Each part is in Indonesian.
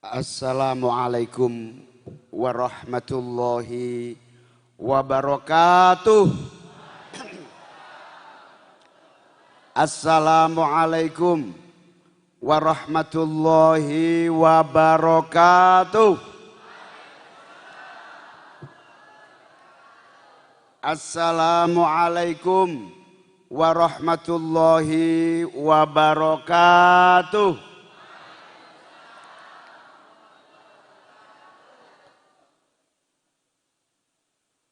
Assalamualaikum warahmatullahi wabarakatuh. Assalamualaikum warahmatullahi wabarakatuh. Assalamualaikum warahmatullahi wabarakatuh.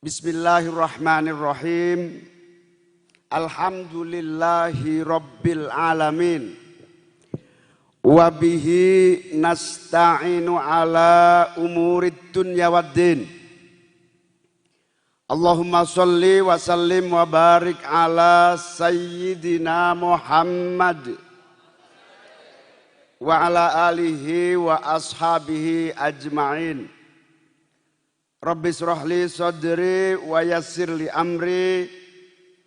Bismillahirrahmanirrahim. Alhamdulillahi rabbil alamin. Wabihi nasta'inu ala umurid dunya waddin. Allahumma salli wa sallim wa barik ala sayyidina Muhammad wa ala alihi wa ashabihi ajma'in. Rabbi shrahli sadri wa yassirli amri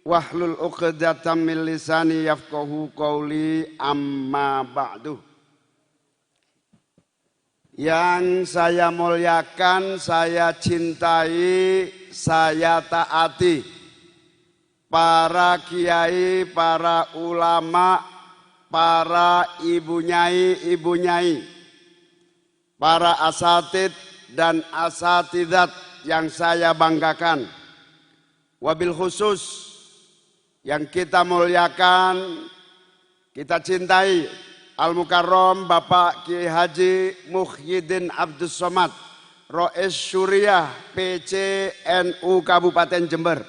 wahlul 'uqdatam min lisani yafqahu qawli, amma ba'du. Yang saya muliakan, saya cintai, saya taati para kiai, para ulama, para ibu nyai, para asatid dan asatidat yang saya banggakan. Wabil khusus yang kita muliakan, kita cintai, Al-Mukarram Bapak Kiai Haji Muhyiddin Abdus Somad, Rois Syuriah PCNU Kabupaten Jember.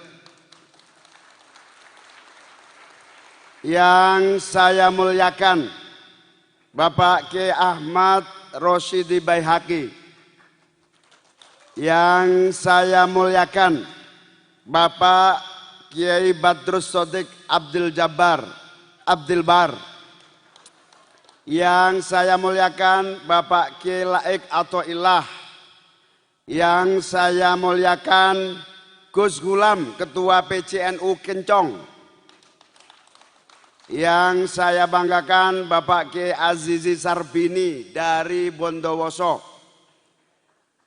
Yang saya muliakan, Bapak Kiai Ahmad Rosyidi Baihaqi. Yang saya muliakan, Bapak Kiai Badrus Shodiq Abdul Jabbar Abdul Bar. Yang saya muliakan, Bapak Kiai Laik Athoillah. Yang saya muliakan, Gus Gulam, Ketua PCNU Kencong. Yang saya banggakan, Bapak Kiai Azizi Sarbini dari Bondowoso.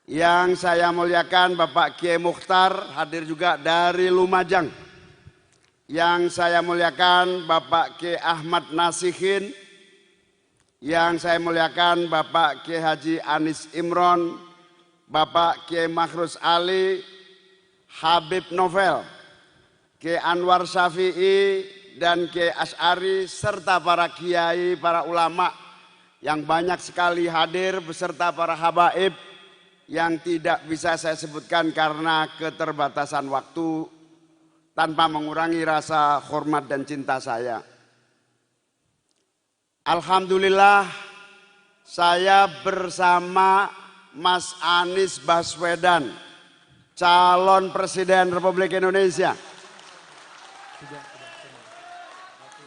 Yang saya muliakan, Bapak Kiai Mukhtar, hadir juga dari Lumajang. Yang saya muliakan, Bapak Kiai Ahmad Nasihin. Yang saya muliakan, Bapak Kiai Haji Anis Imron, Bapak Kiai Makhrus Ali, Habib Novel, Kiai Anwar Syafi'i, dan Kiai Asy'ari, serta para kiai, para ulama yang banyak sekali hadir, beserta para habaib yang tidak bisa saya sebutkan karena keterbatasan waktu, tanpa mengurangi rasa hormat dan cinta saya. Alhamdulillah, saya bersama Mas Anies Baswedan, calon Presiden Republik Indonesia,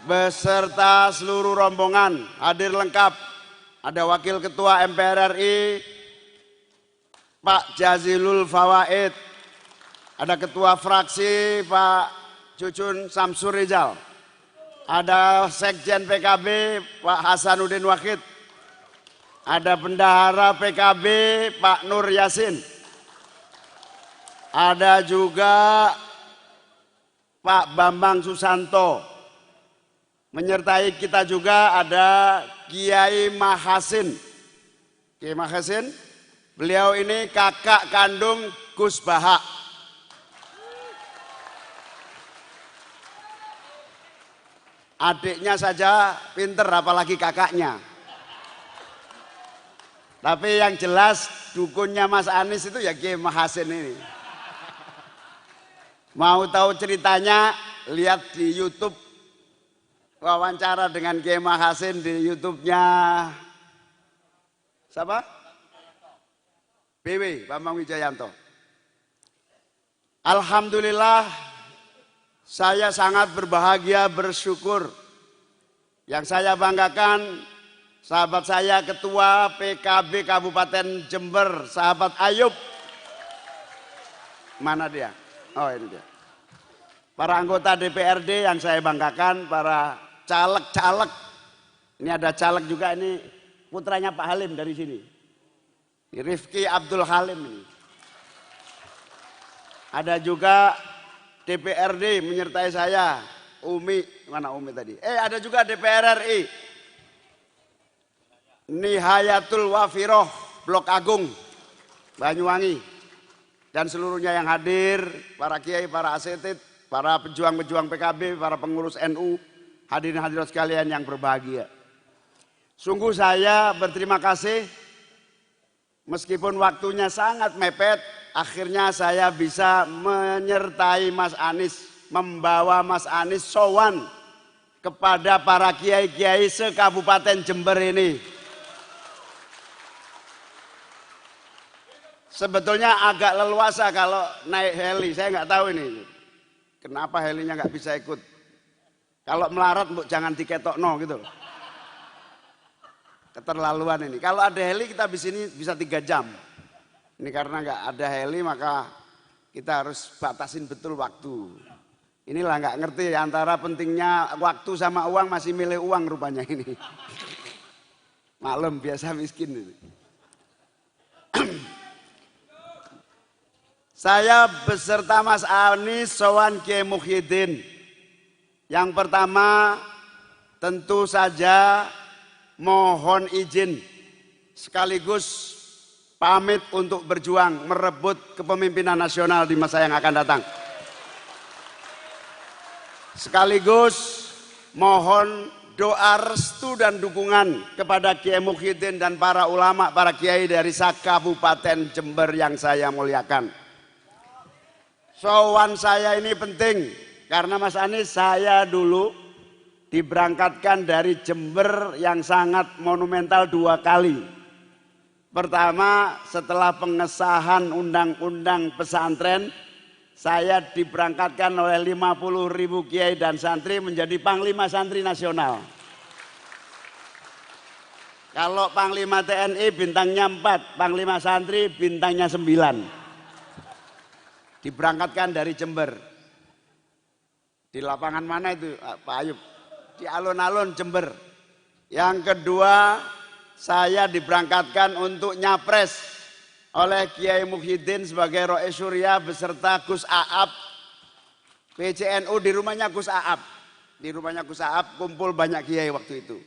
beserta seluruh rombongan hadir lengkap. Ada Wakil Ketua MPR RI Pak Jazilul Fawaid, ada Ketua Fraksi Pak Cucun Samsur Rizal, ada Sekjen PKB Pak Hasanuddin Wahid, ada Bendahara PKB Pak Nur Yasin, ada juga Pak Bambang Susanto, menyertai kita juga ada Kiai Mahasin. Kiai Mahasin, beliau ini kakak kandung Gus Baha. Adiknya saja pinter, apalagi kakaknya. Tapi yang jelas dukunnya Mas Anies itu ya Kiai Mahasin ini. Mau tahu ceritanya, lihat di YouTube, wawancara dengan Kiai Mahasin di YouTube-nya siapa? BW Bambang Wijayanto. Alhamdulillah, saya sangat berbahagia, bersyukur. Yang saya banggakan, sahabat saya Ketua PKB Kabupaten Jember, sahabat Ayub. Mana dia? Oh, ini dia. Para anggota DPRD yang saya banggakan, para caleg-caleg. Ini ada caleg juga, ini putranya Pak Halim dari sini. Rifki Abdul Halim ini. Ada juga DPRD menyertai saya, Umi, mana Umi tadi? Ada juga DPR RI. Nihayatul Wafiroh, Blok Agung, Banyuwangi. Dan seluruhnya yang hadir, para kiai, para asetid, para pejuang-pejuang PKB, para pengurus NU, hadirin hadirat sekalian yang berbahagia. Sungguh saya berterima kasih, meskipun waktunya sangat mepet, akhirnya saya bisa menyertai Mas Anies, membawa Mas Anies sowan kepada para kiai-kiai se-Kabupaten Jember ini. Sebetulnya agak leluasa kalau naik heli, saya nggak tahu ini kenapa helinya nggak bisa ikut. Kalau melarat jangan diketokno gitu loh. Keterlaluan ini. Kalau ada heli kita di sini bisa 3 jam. Ini karena nggak ada heli maka kita harus batasin betul waktu. Inilah nggak ngerti antara pentingnya waktu sama uang, masih milih uang rupanya ini. Maklum biasa miskin ini. Saya beserta Mas Anies sowan Kiai Muhyiddin. Yang pertama tentu saja mohon izin sekaligus pamit untuk berjuang merebut kepemimpinan nasional di masa yang akan datang. Sekaligus mohon doa restu dan dukungan kepada Kiai Muhyiddin dan para ulama, para kiai dari Kabupaten Jember yang saya muliakan. Sowan saya ini penting karena Mas Anies saya dulu diberangkatkan dari Jember yang sangat monumental 2 kali. Pertama, setelah pengesahan undang-undang pesantren, saya diberangkatkan oleh 50.000 kiai dan santri menjadi Panglima Santri Nasional. Kalau Panglima TNI bintangnya 4, Panglima Santri bintangnya 9. Diberangkatkan dari Jember. Di lapangan mana itu Pak Ayub? Di alun-alun Jember. Yang kedua, saya diberangkatkan untuk nyapres oleh Kiai Muhyiddin sebagai Rois Surya beserta Gus Aap. PCNU di rumahnya Gus Aap. Di rumahnya Gus Aap kumpul banyak kiai waktu itu.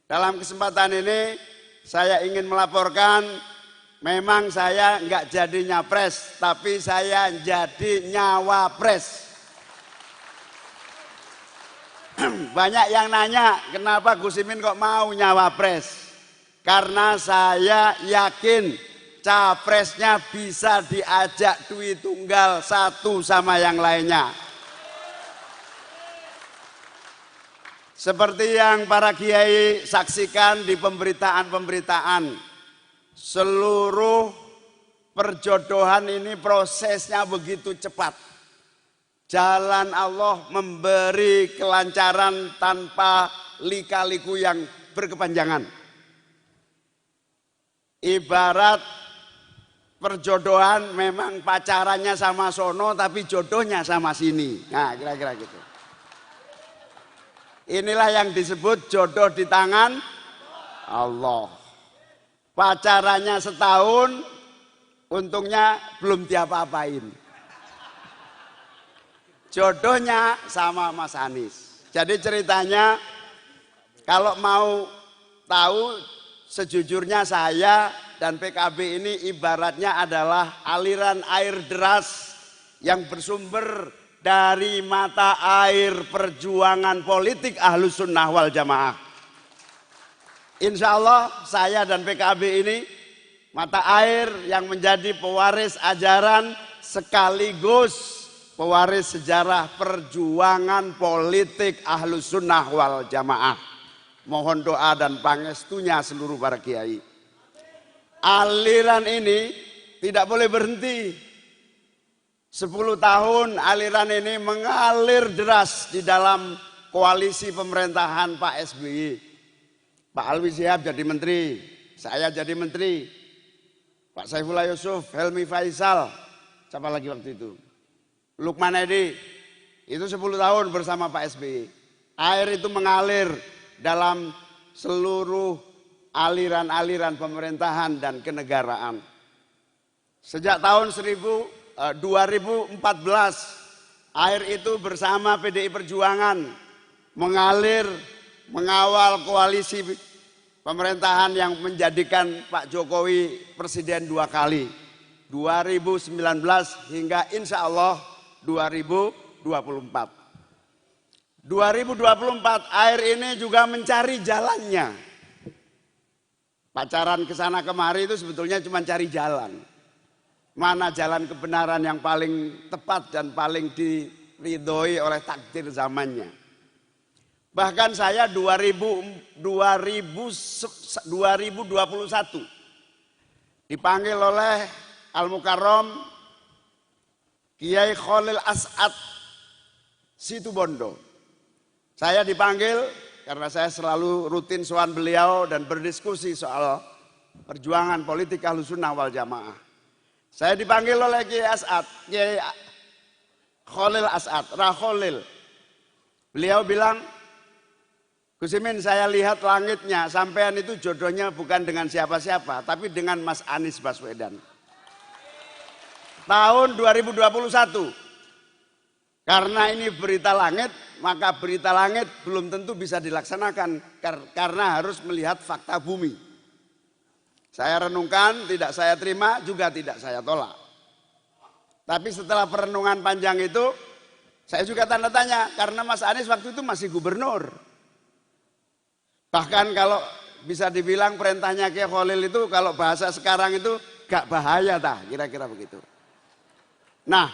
Dalam kesempatan ini saya ingin melaporkan memang saya nggak jadi nyapres, tapi saya jadi nyawapres. Banyak yang nanya kenapa Gus Imin kok mau nyawapres. Karena saya yakin capresnya bisa diajak duit tunggal satu sama yang lainnya. Seperti yang para kiai saksikan di pemberitaan-pemberitaan, seluruh perjodohan ini prosesnya begitu cepat. Jalan Allah memberi kelancaran tanpa lika-liku yang berkepanjangan. Ibarat perjodohan memang pacarannya sama sono tapi jodohnya sama sini. Nah kira-kira gitu. Inilah yang disebut jodoh di tangan Allah. Pacarannya setahun, untungnya belum diapa-apain. Jodohnya sama Mas Anies. Jadi ceritanya kalau mau tahu, sejujurnya saya dan PKB ini ibaratnya adalah aliran air deras yang bersumber dari mata air perjuangan politik Ahlus Sunnah wal Jamaah. Insya Allah saya dan PKB ini mata air yang menjadi pewaris ajaran sekaligus pewaris sejarah perjuangan politik Ahlus Sunnah wal Jamaah. Mohon doa dan pangestunya seluruh para kiai. Aliran ini tidak boleh berhenti. 10 tahun aliran ini mengalir deras di dalam koalisi pemerintahan Pak SBY. Pak Alwi Shihab jadi menteri, saya jadi menteri. Pak Saifullah Yusuf, Helmi Faisal, siapa lagi waktu itu? Lukman Edi, itu 10 tahun bersama Pak SBY. Air itu mengalir dalam seluruh aliran-aliran pemerintahan dan kenegaraan. Sejak tahun 2014, AIR itu bersama PDI Perjuangan mengalir mengawal koalisi pemerintahan yang menjadikan Pak Jokowi presiden 2 kali, 2019 hingga insya Allah 2024. 2024 AIR ini juga mencari jalannya. Pacaran ke sana kemari itu sebetulnya cuma cari jalan. Mana jalan kebenaran yang paling tepat dan paling diridhoi oleh takdir zamannya. Bahkan saya 2021 dipanggil oleh Al-Mukarram Kiai Khalil As'ad Situbondo. Saya dipanggil karena saya selalu rutin sowan beliau dan berdiskusi soal perjuangan politik Ahlussunnah wal Jamaah. Saya dipanggil oleh Kiai As'ad, Kiai Khalil As'ad, Khalil. Beliau bilang, Gus Imin, saya lihat langitnya, sampean itu jodohnya bukan dengan siapa-siapa, tapi dengan Mas Anies Baswedan. Tahun 2021. Karena ini berita langit, maka berita langit belum tentu bisa dilaksanakan karena harus melihat fakta bumi. Saya renungkan, tidak saya terima, juga tidak saya tolak. Tapi setelah perenungan panjang itu, saya juga tanda tanya, karena Mas Anies waktu itu masih gubernur. Bahkan kalau bisa dibilang perintahnya Kiai Khalil itu, kalau bahasa sekarang itu gak bahaya kira-kira begitu. Nah,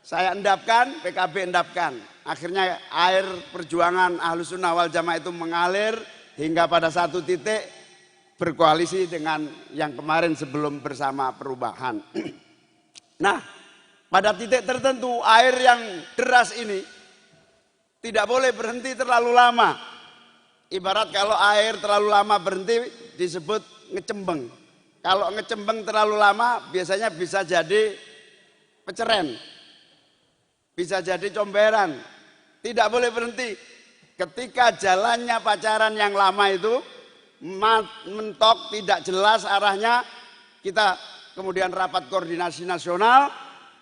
saya endapkan, PKB endapkan. Akhirnya air perjuangan Ahlussunnah wal Jamaah itu mengalir hingga pada satu titik berkoalisi dengan yang kemarin sebelum bersama perubahan. Nah, pada titik tertentu air yang deras ini tidak boleh berhenti terlalu lama. Ibarat kalau air terlalu lama berhenti disebut ngecembeng. Kalau ngecembeng terlalu lama biasanya bisa jadi peceren. Bisa jadi comberan. Tidak boleh berhenti. Ketika jalannya pacaran yang lama itu mentok, tidak jelas arahnya, kita kemudian rapat koordinasi nasional.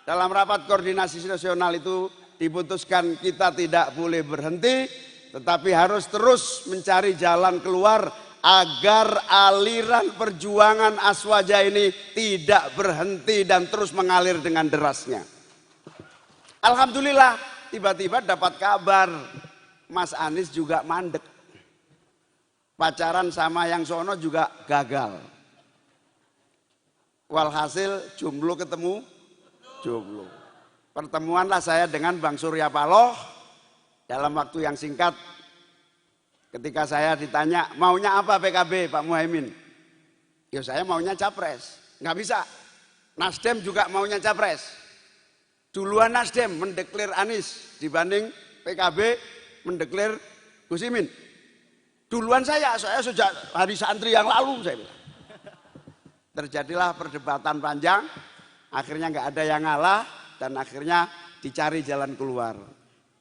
Dalam rapat koordinasi nasional itu diputuskan kita tidak boleh berhenti, tetapi harus terus mencari jalan keluar agar aliran perjuangan Aswaja ini tidak berhenti dan terus mengalir dengan derasnya. Alhamdulillah, tiba-tiba dapat kabar Mas Anies juga mandek. Pacaran sama yang sono juga gagal. Walhasil jomblo ketemu jomblo. Pertemuanlah saya dengan Bang Surya Paloh dalam waktu yang singkat. Ketika saya ditanya maunya apa PKB Pak Muhaimin, ya saya maunya capres. Nggak bisa. Nasdem juga maunya capres. Duluan Nasdem mendeklir Anies dibanding PKB mendeklir Gus Imin. Duluan saya sejak hari santri yang lalu saya bilang. Terjadilah perdebatan panjang, akhirnya nggak ada yang ngalah dan akhirnya dicari jalan keluar.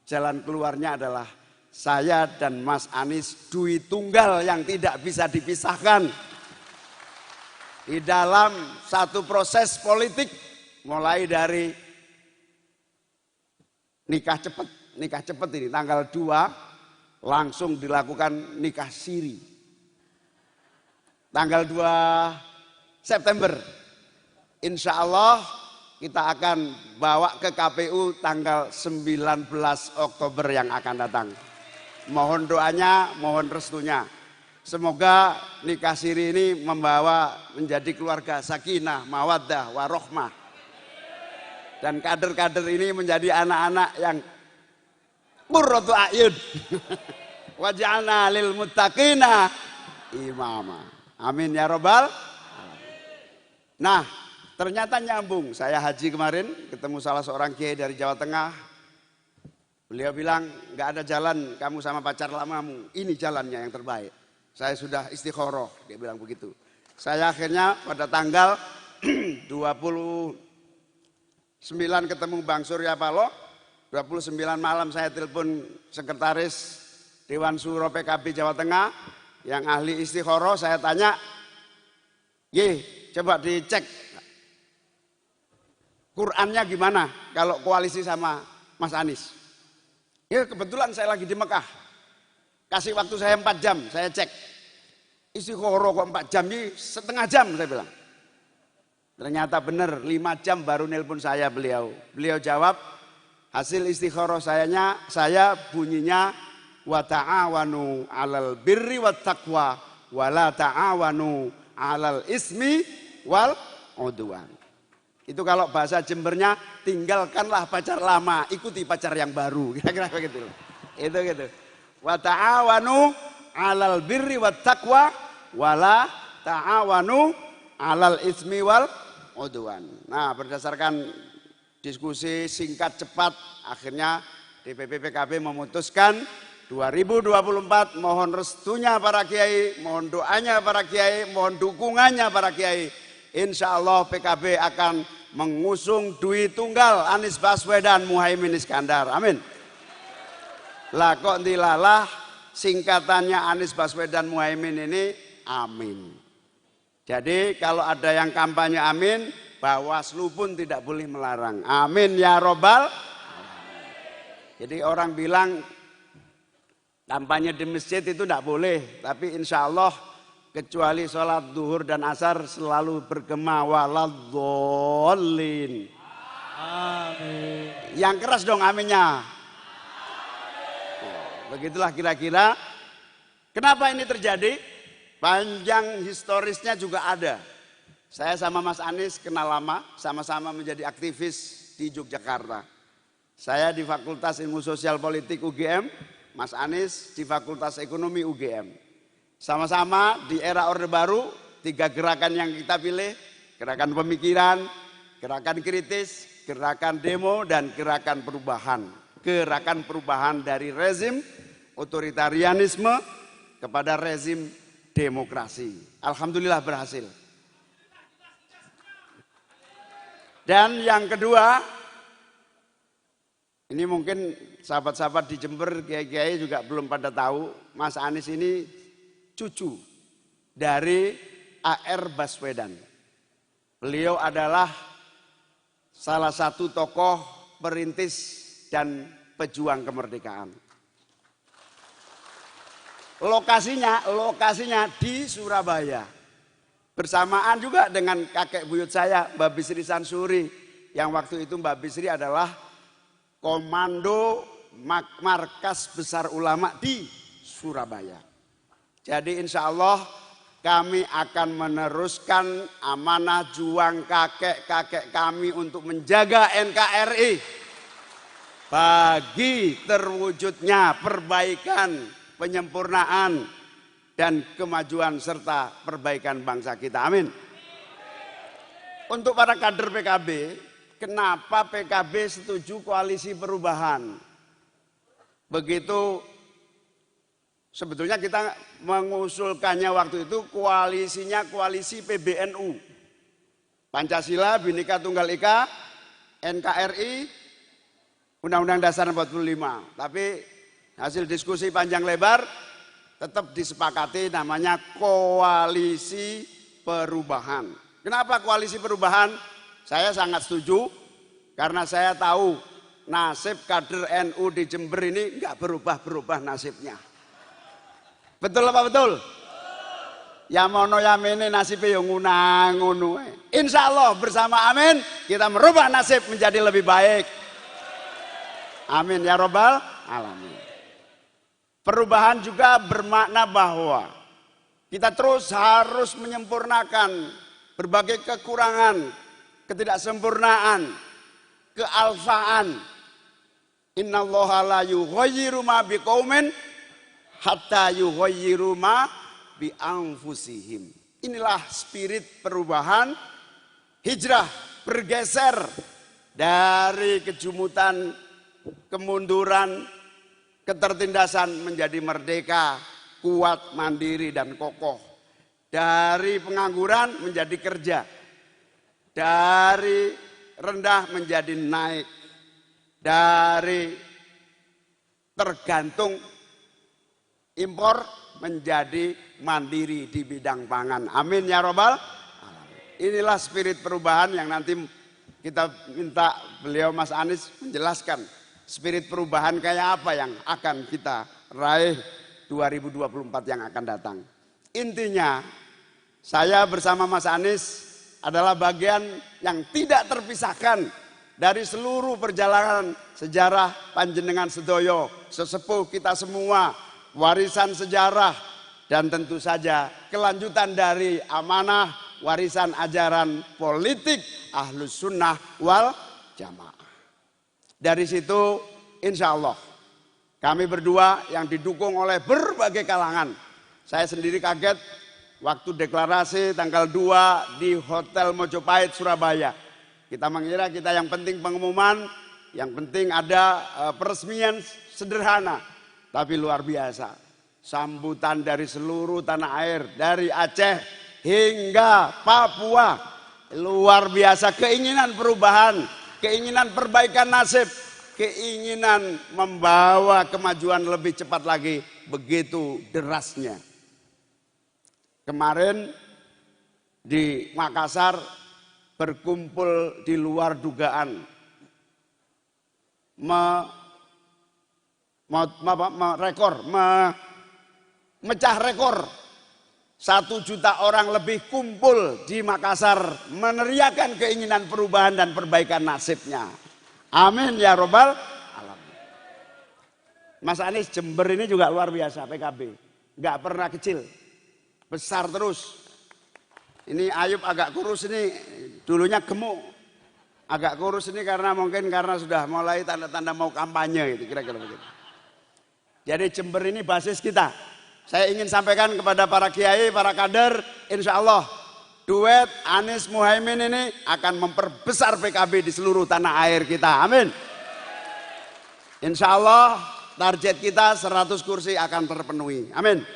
Jalan keluarnya adalah saya dan Mas Anies duit tunggal yang tidak bisa dipisahkan. Di dalam satu proses politik mulai dari nikah cepat ini tanggal 2 langsung dilakukan nikah siri. Tanggal 2 September insya Allah kita akan bawa ke KPU tanggal 19 Oktober yang akan datang. Mohon doanya, mohon restunya. Semoga nikah siri ini membawa menjadi keluarga sakinah, mawaddah, warohmah. Dan kader-kader ini menjadi anak-anak yang qurratu a'yun. Waj'alna lil muttaqina imama. Amin ya robbal. Nah, ternyata nyambung. Saya haji kemarin ketemu salah seorang kiai dari Jawa Tengah. Beliau bilang, nggak ada jalan kamu sama pacar lamamu. Ini jalannya yang terbaik. Saya sudah istikharah, dia bilang begitu. Saya akhirnya pada tanggal 29 ketemu Bang Surya Paloh. 29 malam saya telepon sekretaris Dewan Suro PKB Jawa Tengah. yang ahli istikharah saya tanya, coba dicek Qurannya gimana kalau koalisi sama Mas Anies. Ya kebetulan saya lagi di Mekah, kasih waktu saya 4 jam, saya cek. Istikharah kok 4 jam, ini setengah jam saya bilang. Ternyata benar 5 jam baru nelpon saya beliau. Beliau jawab, hasil istikharah saya bunyinya wa ta'awanu 'alal birri wat taqwa wa la ta'awanu 'alal ismi wal udwan. Itu kalau bahasa Jembernya, tinggalkanlah pacar lama, ikuti pacar yang baru. Kira-kira begitu. Itu gitu. Wa ta'awanu 'alal birri wat taqwa wa la ta'awanu 'alal ismi wal udwan. Nah, berdasarkan diskusi singkat cepat, akhirnya DPP PKB memutuskan 2024 mohon restunya para kiai, mohon doanya para kiai, mohon dukungannya para kiai. Insya Allah PKB akan mengusung Dwi Tunggal Anies Baswedan Muhaimin Iskandar. Amin. Lah kok dilalah singkatannya Anies Baswedan Muhaimin ini amin. Jadi kalau ada yang kampanye amin, Bawaslu pun tidak boleh melarang. Amin ya robbal. Jadi orang bilang kampanye di masjid itu tidak boleh, tapi insya Allah kecuali sholat duhur dan asar selalu bergema waladhdallin. Amin. Yang keras dong aminnya. Begitulah kira-kira. Kenapa ini terjadi? Panjang historisnya juga ada. Saya sama Mas Anies kenal lama, sama-sama menjadi aktivis di Yogyakarta. Saya di Fakultas Ilmu Sosial Politik UGM, Mas Anies di Fakultas Ekonomi UGM. Sama-sama di era Orde Baru, 3 gerakan yang kita pilih, gerakan pemikiran, gerakan kritis, gerakan demo, dan gerakan perubahan. Gerakan perubahan dari rezim otoritarianisme kepada rezim demokrasi. Alhamdulillah berhasil. Dan yang kedua, ini mungkin sahabat-sahabat di Jember, kiai-kiai juga belum pada tahu, Mas Anies ini cucu dari A.R. Baswedan. Beliau adalah salah satu tokoh perintis dan pejuang kemerdekaan. Lokasinya di Surabaya. Bersamaan juga dengan kakek buyut saya, Mbak Bisri Sansuri. Yang waktu itu Mbak Bisri adalah komando markas besar ulama di Surabaya. Jadi insya Allah kami akan meneruskan amanah juang kakek-kakek kami untuk menjaga NKRI. Bagi terwujudnya perbaikan, penyempurnaan, dan kemajuan serta perbaikan bangsa kita. Amin. Untuk para kader PKB, kenapa PKB setuju koalisi perubahan? Begitu sebetulnya kita mengusulkannya waktu itu koalisinya koalisi PBNU. Pancasila, Bhinneka Tunggal Ika, NKRI, Undang-Undang Dasar 45. Tapi hasil diskusi panjang lebar tetap disepakati namanya koalisi perubahan. Kenapa koalisi perubahan? Saya sangat setuju karena saya tahu nasib kader NU di Jember ini nggak berubah-berubah nasibnya. Betul apa betul? Ya mono ya mene nasibnya yang ngono. Insya Allah bersama amin kita merubah nasib menjadi lebih baik. Amin ya robbal alamin. Perubahan juga bermakna bahwa kita terus harus menyempurnakan berbagai kekurangan, ketidaksempurnaan, kealfaan. Innallaha la yughayyiru ma biqaumin hatta yughayyiru ma bi anfusihim. Inilah spirit perubahan, hijrah, bergeser dari kejumutan, kemunduran, ketertindasan menjadi merdeka, kuat, mandiri, dan kokoh. Dari pengangguran menjadi kerja. Dari rendah menjadi naik. Dari tergantung impor menjadi mandiri di bidang pangan. Amin ya robbal alamin. Inilah spirit perubahan yang nanti kita minta beliau Mas Anies menjelaskan spirit perubahan kayak apa yang akan kita raih 2024 yang akan datang. Intinya saya bersama Mas Anies adalah bagian yang tidak terpisahkan dari seluruh perjalanan sejarah panjenengan sedoyo, sesepuh kita semua, warisan sejarah, dan tentu saja kelanjutan dari amanah warisan ajaran politik Ahlus Sunnah wal Jamaah. Dari situ insya Allah kami berdua yang didukung oleh berbagai kalangan. Saya sendiri kaget waktu deklarasi tanggal 2 di Hotel Mojopahit Surabaya. Kita mengira kita yang penting pengumuman, yang penting ada peresmian sederhana. Tapi luar biasa, sambutan dari seluruh tanah air, dari Aceh hingga Papua. Luar biasa, keinginan perubahan, keinginan perbaikan nasib, keinginan membawa kemajuan lebih cepat lagi, begitu derasnya. Kemarin di Makassar berkumpul di luar dugaan, memecah rekor 1 juta orang lebih kumpul di Makassar meneriakan keinginan perubahan dan perbaikan nasibnya. Amin ya robbal alamin. Mas Anies, Jember ini juga luar biasa PKB, nggak pernah kecil, besar terus. Ini Ayub agak kurus ini, dulunya gemuk, agak kurus ini karena sudah mulai tanda-tanda mau kampanye gitu, kira-kira begitu. Jadi Jember ini basis kita. Saya ingin sampaikan kepada para kiai, para kader, insya Allah duet Anies Muhaimin ini akan memperbesar PKB di seluruh tanah air kita. Amin. Insya Allah target kita 100 kursi akan terpenuhi. Amin.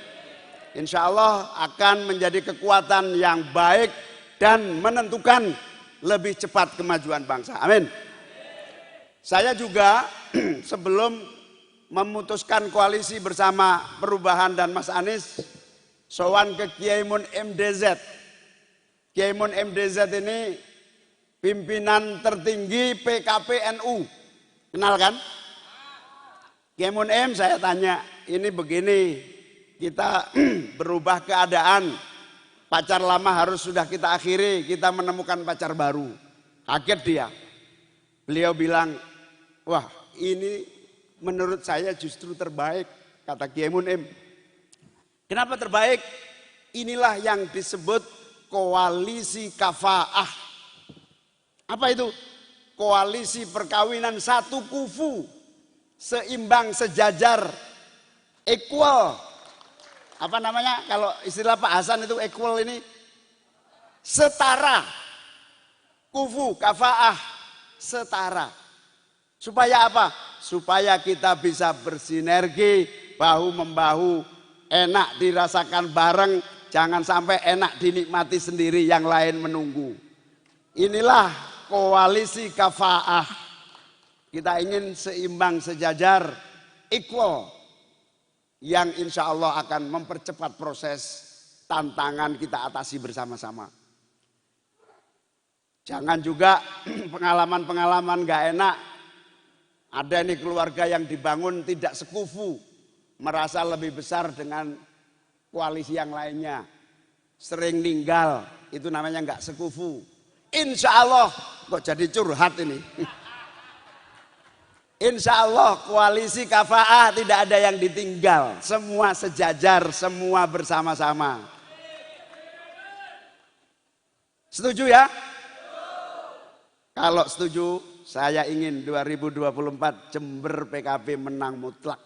Insya Allah akan menjadi kekuatan yang baik dan menentukan lebih cepat kemajuan bangsa. Amin. Saya juga sebelum memutuskan koalisi bersama Perubahan dan Mas Anies, sowan ke Kiai Mun MDZ. Kiai Mun MDZ ini pimpinan tertinggi PKP NU. Kenal kan? Kiai Mun M, saya tanya, ini begini, kita berubah keadaan, pacar lama harus sudah kita akhiri, kita menemukan pacar baru. Kaget dia. Beliau bilang, wah ini menurut saya justru terbaik, kata Kiai Mun M. Kenapa terbaik? Inilah yang disebut koalisi kafaah. Apa itu? Koalisi perkawinan satu kufu, seimbang, sejajar, equal. Apa namanya kalau istilah Pak Hasan itu equal ini? Setara. Kufu, kafaah, setara. Supaya apa? Supaya kita bisa bersinergi, bahu-membahu, enak dirasakan bareng, jangan sampai enak dinikmati sendiri, yang lain menunggu. Inilah koalisi kafaah. Kita ingin seimbang, sejajar, equal, yang insya Allah akan mempercepat proses tantangan kita atasi bersama-sama. Jangan juga pengalaman-pengalaman gak enak. Ada nih keluarga yang dibangun tidak sekufu, merasa lebih besar dengan koalisi yang lainnya. Sering ninggal, itu namanya gak sekufu. Insya Allah, kok jadi curhat ini. Insya Allah koalisi kafaah tidak ada yang ditinggal. Semua sejajar, semua bersama-sama. Setuju ya? Kalau setuju, saya ingin 2024 Jember PKB menang mutlak.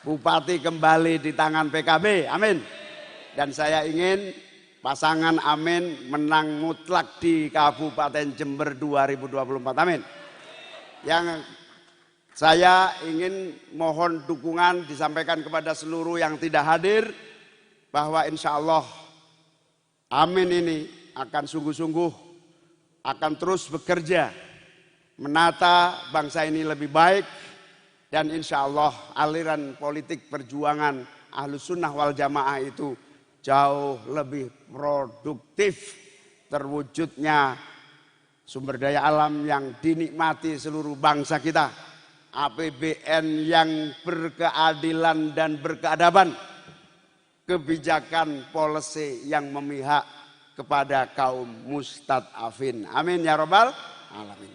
Bupati kembali di tangan PKB, amin. Dan saya ingin pasangan Amin menang mutlak di Kabupaten Jember 2024, amin. Yang saya ingin mohon dukungan disampaikan kepada seluruh yang tidak hadir, bahwa insya Allah Amin ini akan sungguh-sungguh, akan terus bekerja menata bangsa ini lebih baik, Dan insya Allah aliran politik perjuangan Ahlus Sunnah wal Jamaah itu jauh lebih produktif terwujudnya sumber daya alam yang dinikmati seluruh bangsa kita, APBN yang berkeadilan dan berkeadaban, kebijakan policy yang memihak kepada kaum mustadafin. Amin ya rabbal alamin.